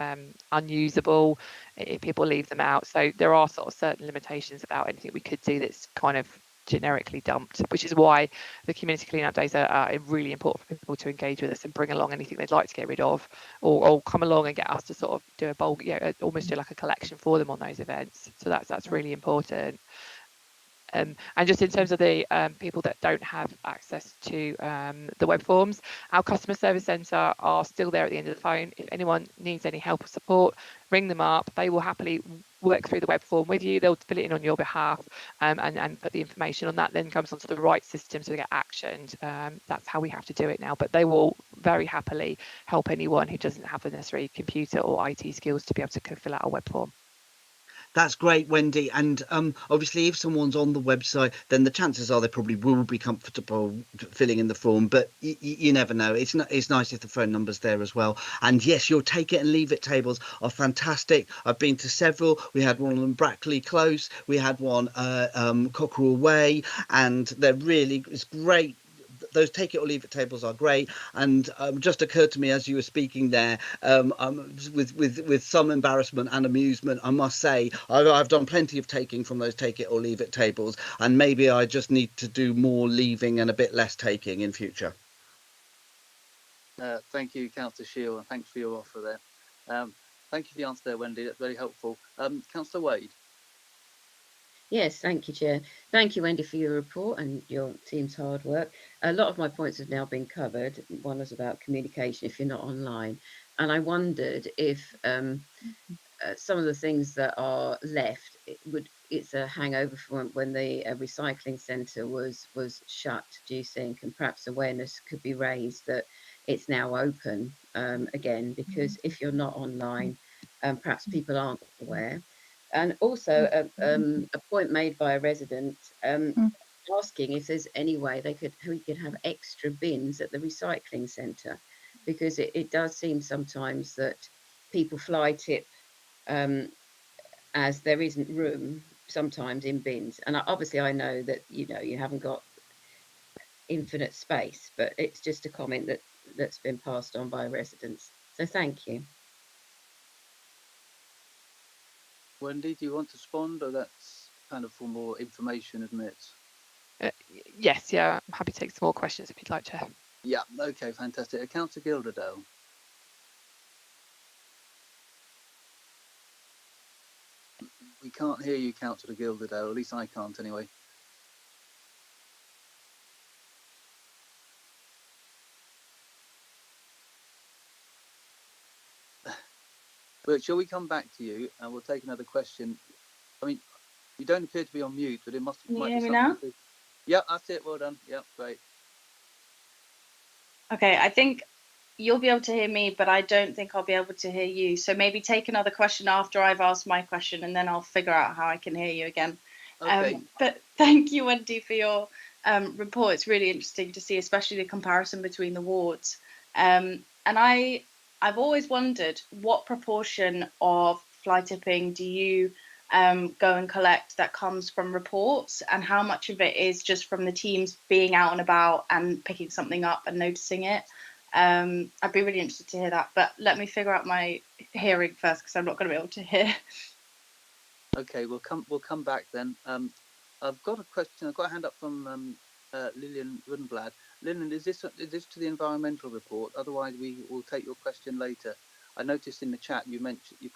Speaker 10: unusable if people leave them out. So there are sort of certain limitations about anything we could do that's kind of generically dumped, which is why the community clean-up days are really important for people to engage with us and bring along anything they'd like to get rid of, or come along and get us to sort of do a bulk, almost do like a collection for them on those events. So that's really important. And just in terms of the people that don't have access to the web forms, our customer service centre are still there at the end of the phone. If anyone needs any help or support, ring them up. They will happily work through the web form with you. They'll fill it in on your behalf and put the information on that, then comes onto the right system to get actioned. That's how we have to do it now, but they will very happily help anyone who doesn't have the necessary computer or IT skills to be able to fill out a web form.
Speaker 8: That's great, Wendy. And obviously, if someone's on the website, then the chances are they probably will be comfortable filling in the form. But you never know. It's nice if the phone number's there as well. And yes, your take it and leave it tables are fantastic. I've been to several. We had one in Brackley Close. We had one Cockerell Way, and it's great. Those take it or leave it tables are great, and just occurred to me as you were speaking there, with some embarrassment and amusement, I must say I've done plenty of taking from those take it or leave it tables, and maybe I just need to do more leaving and a bit less taking in future.
Speaker 2: Thank you, Councillor Shield, and thanks for your offer there. Thank you for the answer there, Wendy. That's very helpful. Councillor Wade.
Speaker 7: Yes, thank you, Chair. Thank you, Wendy, for your report and your team's hard work. A lot of my points have now been covered. One was about communication if you're not online. And I wondered if some of the things that are left, it's a hangover from when the recycling centre was shut, do you think? And perhaps awareness could be raised that it's now open again, because if you're not online, perhaps people aren't aware. And also a point made by a resident asking if there's any way we could have extra bins at the recycling centre, because it does seem sometimes that people fly tip as there isn't room sometimes in bins. And obviously I know that you haven't got infinite space, but it's just a comment that's been passed on by residents. So thank you.
Speaker 2: Wendy, do you want to respond, or that's kind of for more information, isn't it?
Speaker 10: Yes, yeah, I'm happy to take some more questions if you'd like, Chair.
Speaker 2: Yeah, okay, fantastic. Councillor Gilderdale. We can't hear you, Councillor Gilderdale, at least I can't anyway. But shall we come back to you and we'll take another question? I mean, you don't appear to be on mute, but it must.
Speaker 11: Can you hear me now?
Speaker 2: Yeah, that's it. Well done. Yeah, great.
Speaker 11: Okay, I think you'll be able to hear me, but I don't think I'll be able to hear you. So maybe take another question after I've asked my question, and then I'll figure out how I can hear you again.
Speaker 2: Okay.
Speaker 11: But thank you, Wendy, for your report. It's really interesting to see, especially the comparison between the wards. And I've always wondered what proportion of fly tipping do you go and collect that comes from reports, and how much of it is just from the teams being out and about and picking something up and noticing it. I'd be really interested to hear that, but let me figure out my hearing first, because I'm not going to be able to hear.
Speaker 2: Okay, we'll come back then. I've got a question. I've got a hand up from Lillian Rundblad. Lillian, is this to the environmental report? Otherwise, we will take your question later. I noticed in the chat you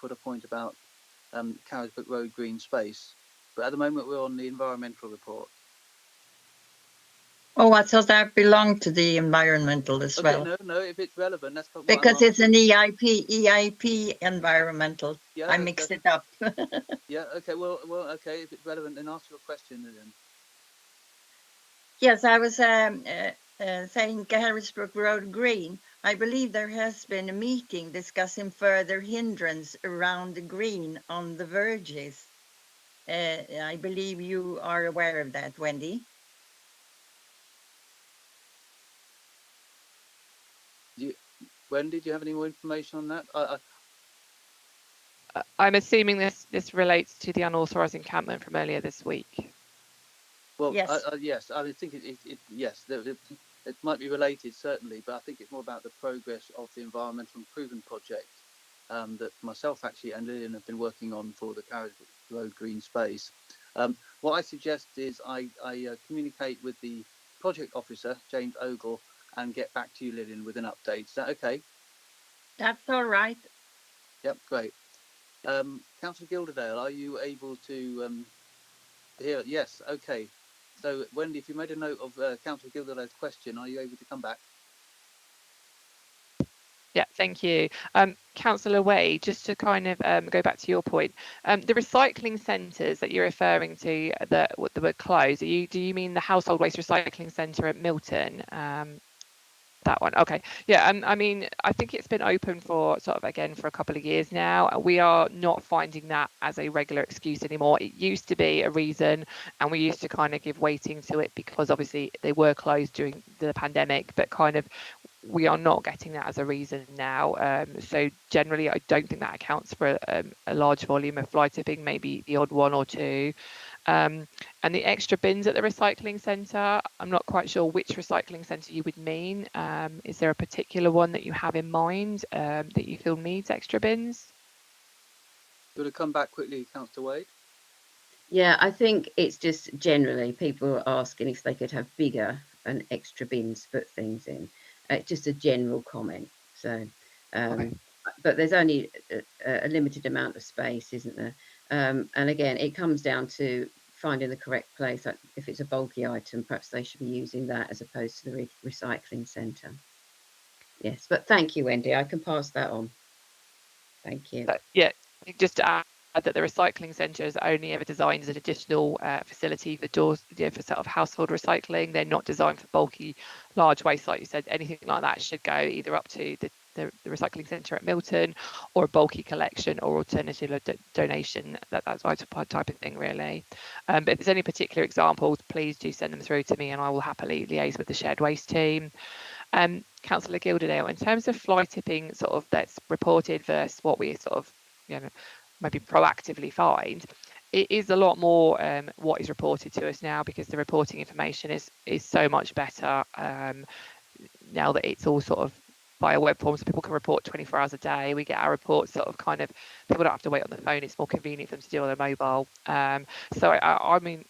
Speaker 2: put a point about Carisbrooke Road green space, but at the moment we're on the environmental report.
Speaker 12: Oh, I thought that belonged to the environmental as
Speaker 2: Okay,
Speaker 12: well.
Speaker 2: no, if it's relevant, that's what
Speaker 12: Because
Speaker 2: I'm
Speaker 12: it's an EIP environmental.
Speaker 2: Yeah,
Speaker 12: I mixed it up.
Speaker 2: yeah, okay, well, okay, if it's relevant, then ask your question, Lillian.
Speaker 12: Yes, I was saying Carisbrooke Road Green. I believe there has been a meeting discussing further hindrance around the green on the verges. I believe you are aware of that, Wendy.
Speaker 2: Wendy, do you have any more information on that?
Speaker 10: I'm assuming this relates to the unauthorised encampment from earlier this week.
Speaker 2: Well,
Speaker 12: yes,
Speaker 2: yes. I think yes, it might be related certainly, but I think it's more about the progress of the environmental improvement project that myself actually and Lillian have been working on for the Carisbrooke Road green space. What I suggest is I communicate with the project officer, James Ogle, and get back to you, Lillian, with an update. Is that okay?
Speaker 12: that's all right.
Speaker 2: Yep, great. Councillor Gilderdale, are you able to hear? Yes, okay. So, Wendy, if you made a note of Councillor Gilderdale's question, are you able to come back?
Speaker 10: Yeah, thank you. Councillor Wade, just to kind of go back to your point, the recycling centres that you're referring to that were closed, do you mean the household waste recycling centre at Milton? That one, okay. Yeah, I mean, I think it's been open for sort of, again, for a couple of years now. We are not finding that as a regular excuse anymore. It used to be a reason, and we used to kind of give weighting to it because obviously they were closed during the pandemic, but kind of we are not getting that as a reason now. So generally, I don't think that accounts for a large volume of fly tipping, maybe the odd one or two. And the extra bins at the recycling centre, I'm not quite sure which recycling centre you would mean. Is there a particular one that you have in mind that you feel needs extra bins?
Speaker 2: You want to come back quickly, Councillor Wade?
Speaker 7: Yeah, I think it's just generally people are asking if they could have bigger and extra bins to put things in. Just a general comment. So,
Speaker 10: Okay.
Speaker 7: but there's only a limited amount of space, isn't there? And again, it comes down to finding the correct place. Like if it's a bulky item, perhaps they should be using that as opposed to the recycling centre. Yes, but thank you, Wendy. I can pass that on. Thank you.
Speaker 10: Yeah, just to add that the recycling centre is only ever designed as an additional facility for for sort of household recycling. They're not designed for bulky, large waste, like you said. Anything like that should go either up to the recycling centre at Milton, or a bulky collection, or alternative donation. That's my type of thing, really. But if there's any particular examples, please do send them through to me, and I will happily liaise with the shared waste team. Councillor Gilderdale, in terms of fly tipping, sort of that's reported versus what we sort of, maybe proactively find, it is a lot more what is reported to us now, because the reporting information is so much better now that it's all sort of via web form, so people can report 24 hours a day. We get our reports sort of kind of, people don't have to wait on the phone. It's more convenient for them to do on their mobile. So I mean,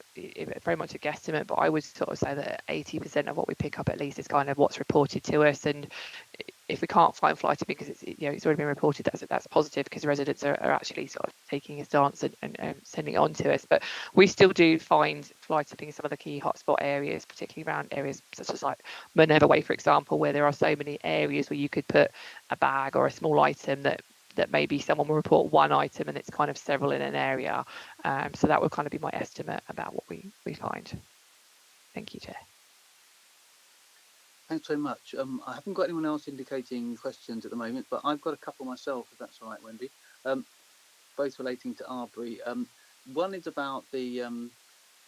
Speaker 10: very much a guesstimate, but I would sort of say that 80% of what we pick up at least is kind of what's reported to us. And if we can't find fly tipping because it's already been reported, that's positive, because residents are actually sort of taking a stance and sending it on to us. But we still do find fly tipping in some of the key hotspot areas, particularly around areas such as like Minerva Way, for example, where there are so many areas where you could put a bag or a small item that maybe someone will report one item and it's kind of several in an area. So that would kind of be my estimate about what we find. Thank you, Chair.
Speaker 2: Thanks very much. I haven't got anyone else indicating questions at the moment, but I've got a couple myself, if that's all right, Wendy, both relating to Arbury. One is about the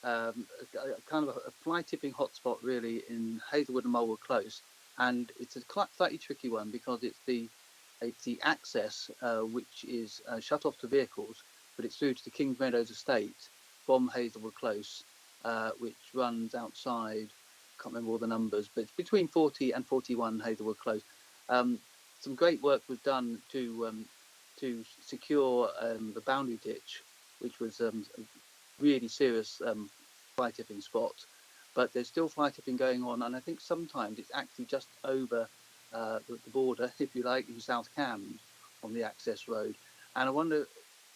Speaker 2: kind of a fly tipping hotspot, really, in Hazelwood and Mulwood Close, and it's a slightly tricky one because it's the access which is shut off to vehicles, but it's through to the Kings Meadows estate from Hazelwood Close, which runs outside. Can't remember all the numbers, but it's between 40 and 41 Hazelwood Close. Some great work was done to secure the boundary ditch, which was a really serious fly tipping spot. but there's still fly tipping going on, and I think sometimes it's actually just over the border, if you like, in South Cambs on the access road. And I wonder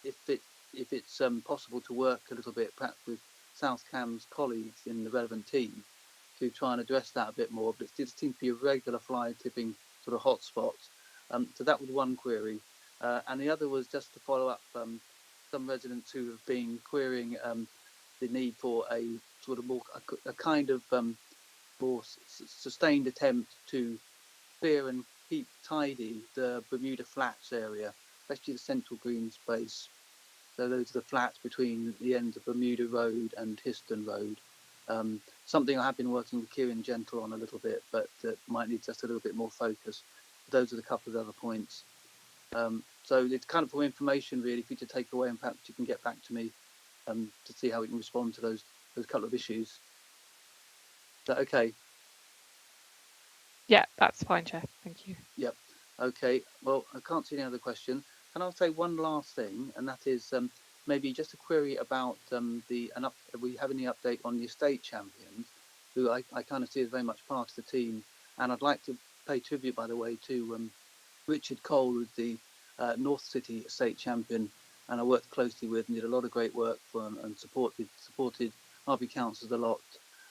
Speaker 2: if it's possible to work a little bit, perhaps with South Cambs colleagues in the relevant team, to try and address that a bit more. But it seems to be a regular fly tipping sort of hotspot. So that was one query, and the other was just to follow up some residents who have been querying the need for a sort of more a kind of more sustained attempt to clear and keep tidy the Bermuda Flats area, especially the central green space. So those are the flats between the ends of Bermuda Road and Histon Road. Something I have been working with Kieran Gentle on a little bit, but might need just a little bit more focus. Those are the couple of other points. So it's kind of for information really for you to take away, and perhaps you can get back to me to see how we can respond to those couple of issues. Is that okay?
Speaker 10: Yeah, that's fine, Chair. Thank you.
Speaker 2: Yep. Okay. Well, I can't see any other questions. And I'll say one last thing, and that is maybe just a query about we have any update on the estate champions, who I kind of see as very much part of the team. And I'd like to pay tribute, by the way, to Richard Cole, who's the North City estate champion, and I worked closely with and did a lot of great work for him and supported Harvey councils a lot,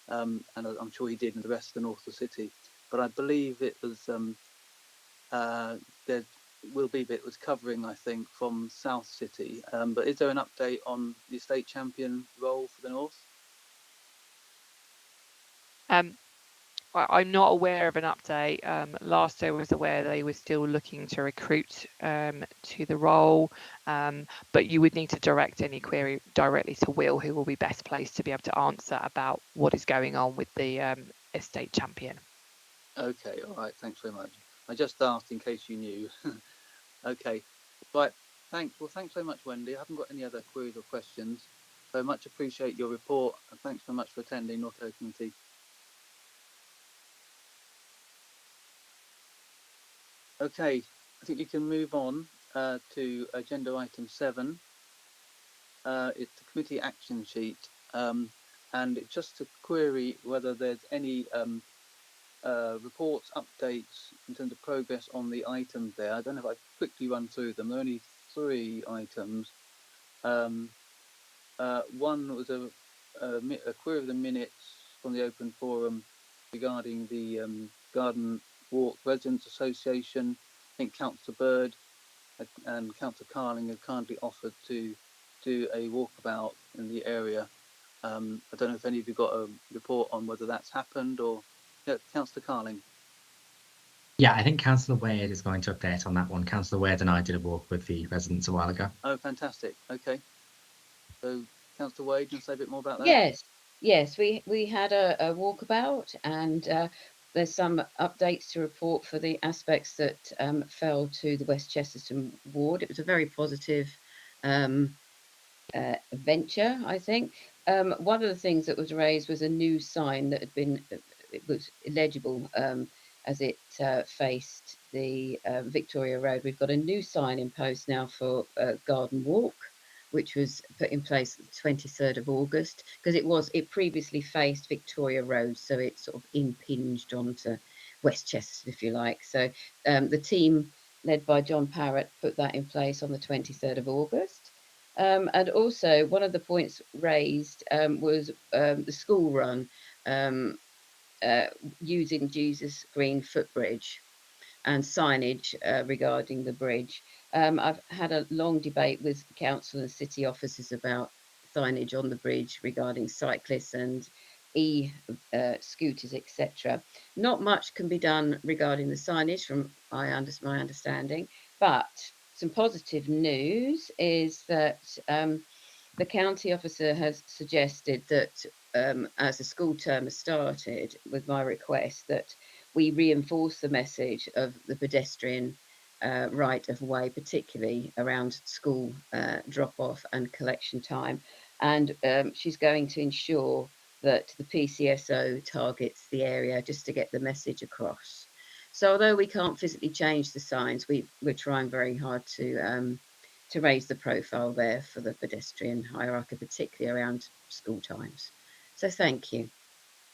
Speaker 2: and I'm sure he did in the rest of the North of the City. But I believe it was there will be a bit was covering, I think, from South City. But is there an update on the estate champion role for the North?
Speaker 10: I'm not aware of an update. Last I was aware they were still looking to recruit to the role, but you would need to direct any query directly to Will, who will be best placed to be able to answer about what is going on with the estate champion.
Speaker 2: Okay, all right, thanks very much. I just asked in case you knew. Okay, right, thanks. Well, thanks very much, Wendy. I haven't got any other queries or questions, so much appreciate your report, and thanks very much for attending North Oakland. Okay, I think you can move on to agenda item 7. It's the committee action sheet, and it's just to query whether there's any reports, updates in terms of progress on the items there. I don't know if I quickly run through them. There are only 3 items. One was a query of the minutes from the open forum regarding the Garden Walk Residents Association. I think Councillor Bird and Councillor Carling have kindly offered to do a walkabout in the area. I don't know if any of you got a report on whether that's happened or... Yeah, Councillor Carling.
Speaker 4: Yeah, I think Councillor Wade is going to update on that one. Councillor Wade and I did a walk with the residents a while ago.
Speaker 2: Oh, fantastic. Okay. So, Councillor Wade, you want to say a bit more about that?
Speaker 7: Yes, we had a walkabout, and there's some updates to report for the aspects that fell to the West Chesterton ward. It was a very positive venture, I think. One of the things that was raised was a new sign that had been, it was illegible as it faced the Victoria Road. We've got a new sign in post now for Garden Walk, which was put in place the 23rd of August, because it previously faced Victoria Road, so it sort of impinged onto West Chesterton, if you like. So the team led by John Parrott put that in place on the 23rd of August. And also, one of the points raised was the school run using Jesus Green footbridge and signage regarding the bridge. I've had a long debate with council and city officers about signage on the bridge regarding cyclists and scooters, etc. Not much can be done regarding the signage from my understanding, but some positive news is that the county officer has suggested that as the school term has started, with my request that we reinforce the message of the pedestrian right of way, particularly around school drop-off and collection time. And she's going to ensure that the PCSO targets the area just to get the message across. So although we can't physically change the signs, we're trying very hard to raise the profile there for the pedestrian hierarchy, particularly around school times. So thank you.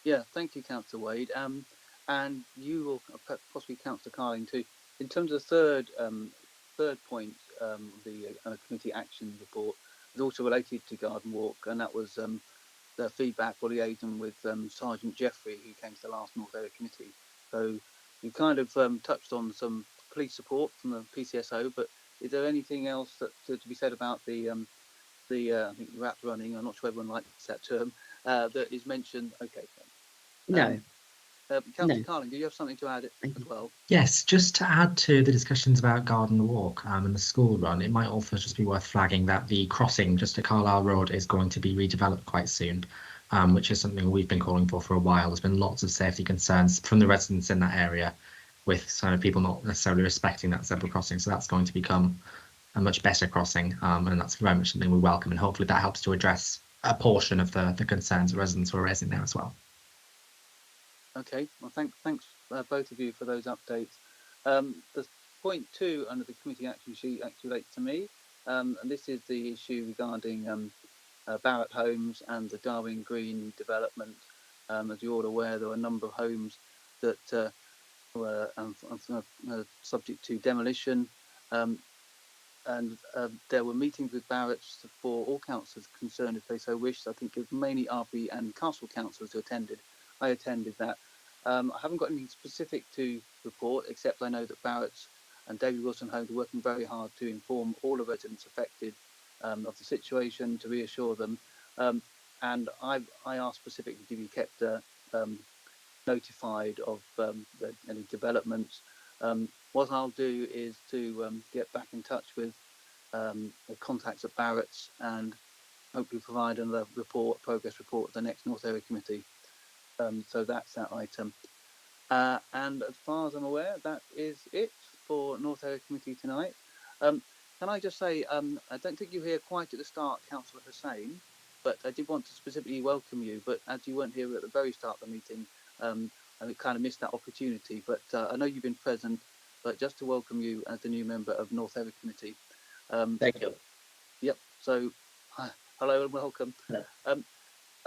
Speaker 2: Yeah, thank you, Councillor Wade. And you will possibly Councillor Carling too. In terms of the third point, the committee action report is also related to Garden Walk, and that was the feedback or liaison with Sergeant Jeffrey, who came to the last North Area Committee. So you kind of touched on some police support from the PCSO, but is there anything else that to be said about the I think rat running? I'm not sure everyone likes that term. That is mentioned. Okay.
Speaker 7: No,
Speaker 2: Councillor
Speaker 7: no.
Speaker 2: Carling, do you have something to add as well?
Speaker 4: Yes, just to add to the discussions about Garden Walk and the school run, it might also just be worth flagging that the crossing just at Carlisle Road is going to be redeveloped quite soon, which is something we've been calling for a while. There's been lots of safety concerns from the residents in that area with kind of people not necessarily respecting that zebra crossing. So that's going to become a much better crossing, and that's very much something we welcome. And hopefully that helps to address a portion of the concerns that residents were raising there as well.
Speaker 2: Okay, well, thanks both of you for those updates. The point 2 under the committee action sheet actually relates to me, and this is the issue regarding Barratt Homes and the Darwin Green development. As you're all aware, there were a number of homes that were subject to demolition, and there were meetings with Barratt's for all councillors concerned if they so wished. I think it was mainly Arbury and Castle councillors who attended. I attended that. I haven't got anything specific to report, except I know that Barratt's and David Wilson Homes are working very hard to inform all the residents affected of the situation, to reassure them. And I asked specifically to be kept notified of any developments. What I'll do is to get back in touch with the contacts at Barratt's and hopefully provide another report, progress report at the next North Area Committee. So that's that item. And as far as I'm aware, that is it for North Area Committee tonight. Can I just say, I don't think you were here quite at the start, Councillor Hussain, but I did want to specifically welcome you. But as you weren't here at the very start of the meeting, I kind of missed that opportunity. But I know you've been present, but just to welcome you as the new member of North Area Committee.
Speaker 13: Thank you.
Speaker 2: Yep. So, hello and welcome.
Speaker 13: Hello.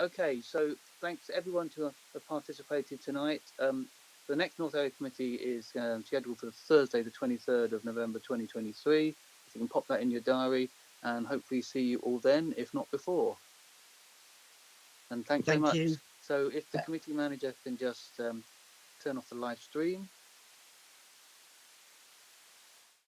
Speaker 2: Okay, so thanks to everyone who have participated tonight. The next North Area Committee is scheduled for Thursday, the 23rd of November 2023. If you can pop that in your diary, and hopefully see you all then, if not before. And thanks very much.
Speaker 8: You.
Speaker 2: So if the committee manager can just turn off the live stream.